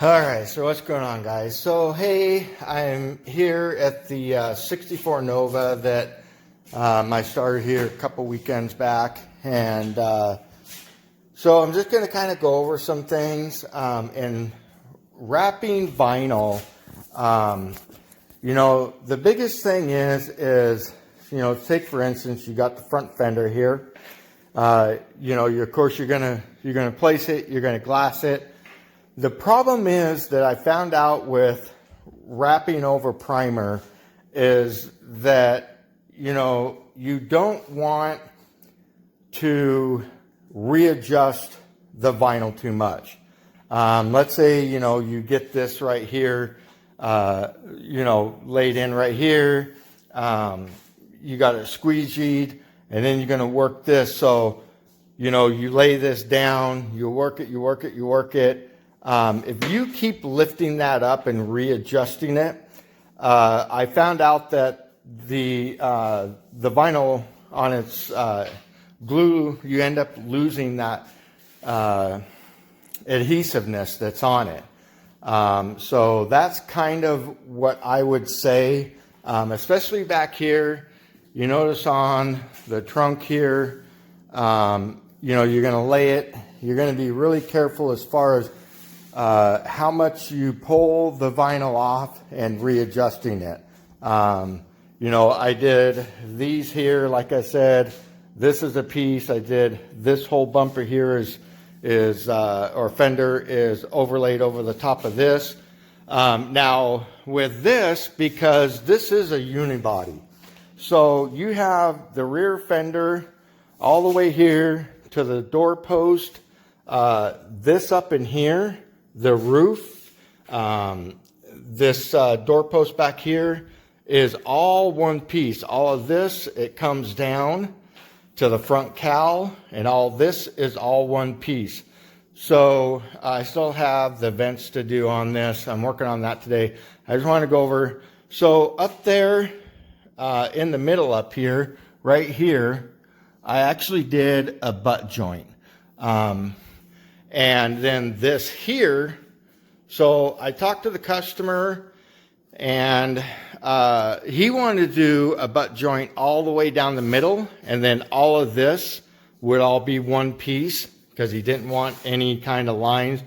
All right, so what's going on, guys? So, hey, I'm here at the 64 Nova that I started here a couple weekends back. And so I'm just going to kind of go over some things. And wrapping vinyl, the biggest thing is, take for instance, you got the front fender here. Of course, you're going to place it, you're going to glass it. The problem is that I found out with wrapping over primer is that, you don't want to readjust the vinyl too much. Let's say, you get this right here, laid in right here. You got it squeegeed, and then you're going to work this. So, you lay this down, you work it. If you keep lifting that up and readjusting it, I found out that the vinyl on its glue, you end up losing that adhesiveness that's on it. So that's kind of what I would say, especially back here. You notice on the trunk here, you're going to lay it. You're going to be really careful as far as how much you pull the vinyl off and readjusting it. I did these here, like I said, this is a piece. I did this whole bumper here or fender is overlaid over the top of this. Now with this, because this is a unibody, so you have the rear fender all the way here to the door post, this up in here, the roof, this doorpost back here is all one piece. All of this, it comes down to the front cowl, and all this is all one piece. So I still have the vents to do on this. I'm working on that today. I just want to go over. So up there in the middle up here, right here, I actually did a butt joint. And then this here, so I talked to the customer, and he wanted to do a butt joint all the way down the middle, and then all of this would all be one piece because he didn't want any kind of lines.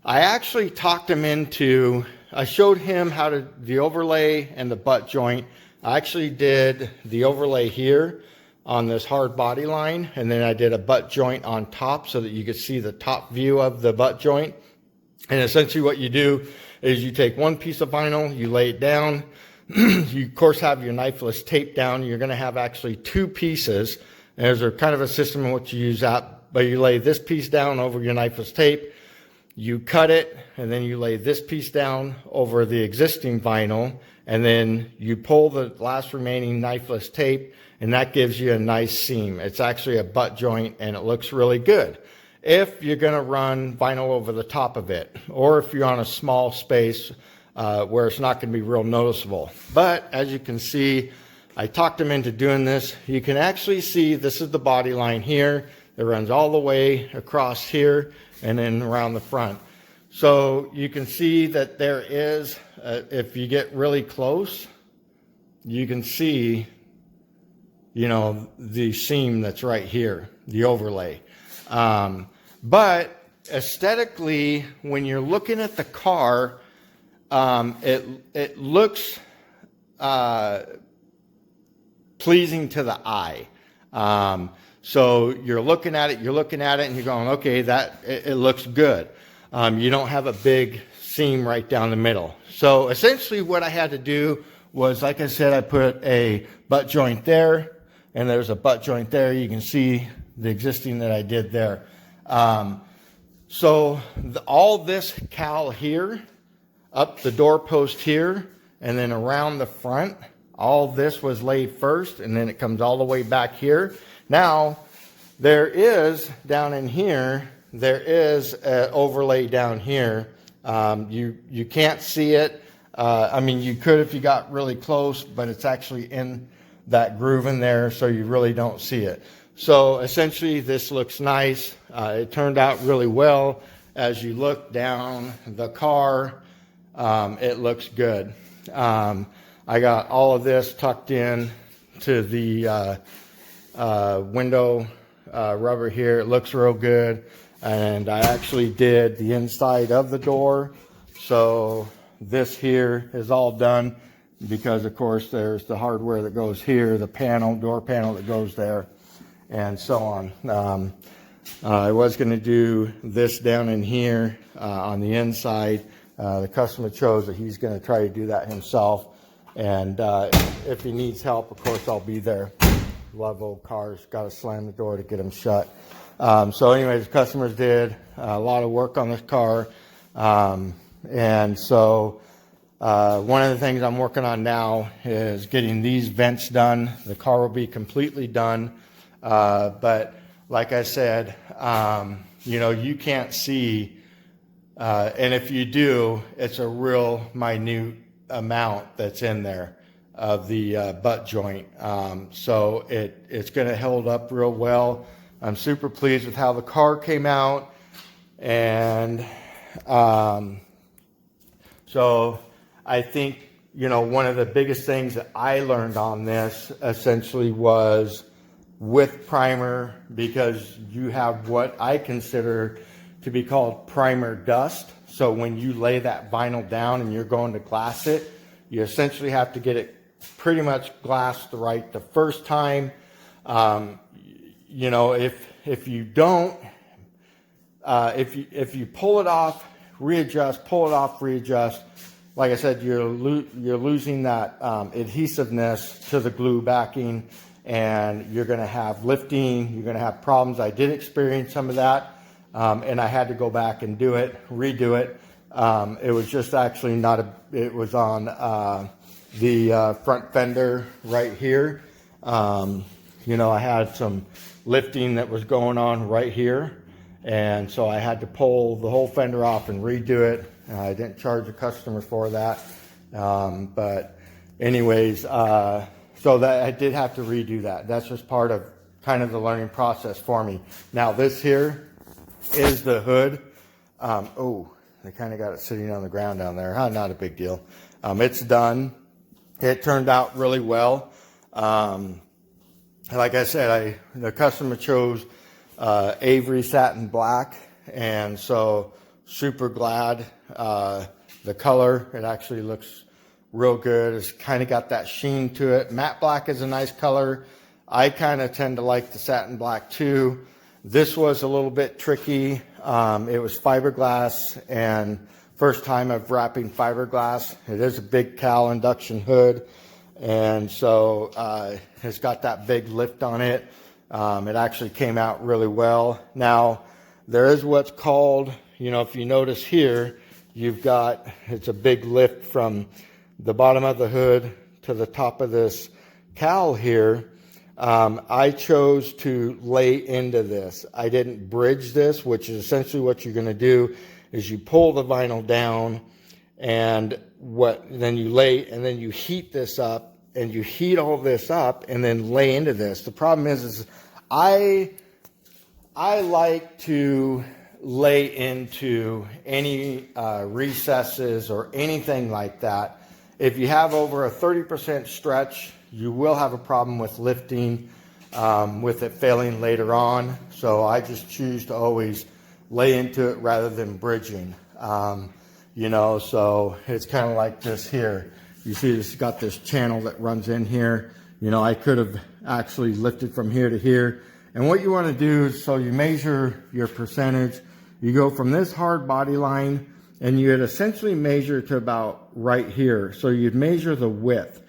I actually talked him into, I showed him how to, the overlay and the butt joint. I actually did the overlay here on this hard body line, and then I did a butt joint on top so that you could see the top view of the butt joint. And essentially what you do is you take one piece of vinyl, you lay it down, you of course have your knifeless tape down. You're going to have actually two pieces, and there's a kind of a system in which you use that, but you lay this piece down over your knifeless tape, you cut it, and then you lay this piece down over the existing vinyl, and then you pull the last remaining knifeless tape, and that gives you a nice seam. It's actually a butt joint, and it looks really good if you're going to run vinyl over the top of it, or if you're on a small space where it's not going to be real noticeable. But as you can see, I talked him into doing this. You can actually see this is the body line here. It runs all the way across here and then around the front. So you can see that there is, if you get really close, you can see the seam that's right here, the overlay. But aesthetically, when you're looking at the car, it looks pleasing to the eye. So you're looking at it, and you're going, okay, it looks good. You don't have a big seam right down the middle. So essentially what I had to do was, like I said, I put a butt joint there, and there's a butt joint there. You can see the existing that I did there. So all this cowl here, up the doorpost here, and then around the front, all this was laid first, and then it comes all the way back here. Now, there is, down in here, there is an overlay down here. You can't see it. You could if you got really close, but it's actually in that groove in there, so you really don't see it. So essentially this looks nice. It turned out really well. as you look down the car, it looks good. I got all of this tucked in to the window rubber here. It looks real good. And I actually did the inside of the door. So this here is all done because, of course, there's the hardware that goes here, the panel, door panel that goes there, and so on. I was going to do this down in here on the inside. The customer chose that he's going to try to do that himself. And if he needs help, of course, I'll be there. Love old cars. Got to slam the door to get them shut. So anyways, customers did a lot of work on this car. And so one of the things I'm working on now is getting these vents done. The car will be completely done. But like I said, you know, you can't see, and if you do, it's a real minute amount that's in there of the butt joint. So it's going to hold up real well. I'm super pleased with how the car came out. And so I think, you know, one of the biggest things that I learned on this essentially was with primer, because you have what I consider to be called primer dust. So when you lay that vinyl down and you're going to glass it, you essentially have to get it pretty much glassed right the first time. You know, if you don't, if you pull it off, readjust, pull it off, readjust, like I said, you're losing that adhesiveness to the glue backing, and you're going to have lifting. You're going to have problems. I did experience some of that, and I had to go back and do it, redo it. It was just actually not a. It was on the front fender right here. You know, I had some lifting that was going on right here, and so I had to pull the whole fender off and redo it. I didn't charge the customer for that, but anyways, so that I did have to redo that. That's just part of kind of the learning process for me. Now this here is the hood. Oh, they kind of got it sitting on the ground down there. Not a big deal. It's done. It turned out really well. Like I said, the customer chose Avery Satin Black, and so super glad. The color, it actually looks real good. It's kind of got that sheen to it. Matte black is a nice color. I kind of tend to like the satin black too. This was a little bit tricky. It was fiberglass, and first time of wrapping fiberglass. It is a big Cal induction hood, and so it's got that big lift on it. It actually came out really well. Now, there is what's called, you know, if you notice here, you've got, it's a big lift from the bottom of the hood to the top of this cowl here. I chose to lay into this. I didn't bridge this, which is essentially what you're going to do is you pull the vinyl down, and then you lay, and then you heat this up, and you heat all this up and then lay into this. The problem is I like to lay into any recesses or anything like that. If you have over a 30% stretch, you will have a problem with lifting, with it failing later on. So I just choose to always lay into it rather than bridging. You know, so it's kind of like this here. You see this got this channel that runs in here. You know, I could have actually lifted from here to here. And what you want to do is, so you measure your percentage. You go from this hard body line, and you'd essentially measure to about right here. So you'd measure the width.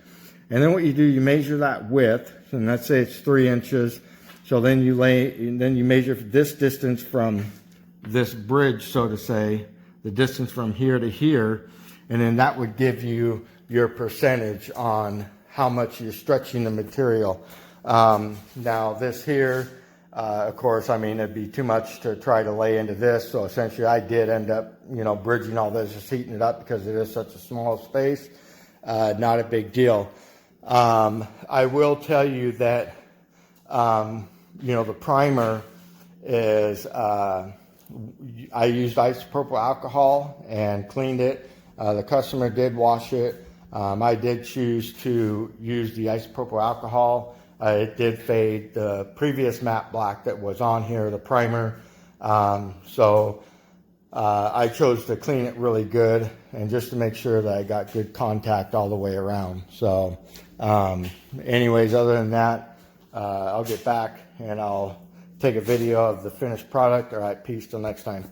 And then what you do, you measure that width, and let's say it's 3 inches. So then you measure this distance from this bridge, so to say, the distance from here to here, and then that would give you your percentage on how much you're stretching the material. Now this here, of course, I mean, it'd be too much to try to lay into this. So essentially I did end up, you know, bridging all this, just heating it up because it is such a small space. Not a big deal. I will tell you that, you know, the primer is, I used isopropyl alcohol and cleaned it. The customer did wash it. I did choose to use the isopropyl alcohol. It did fade the previous matte black that was on here, the primer. So I chose to clean it really good and just to make sure that I got good contact all the way around. So anyways, other than that, I'll get back and I'll take a video of the finished product. All right, peace till next time.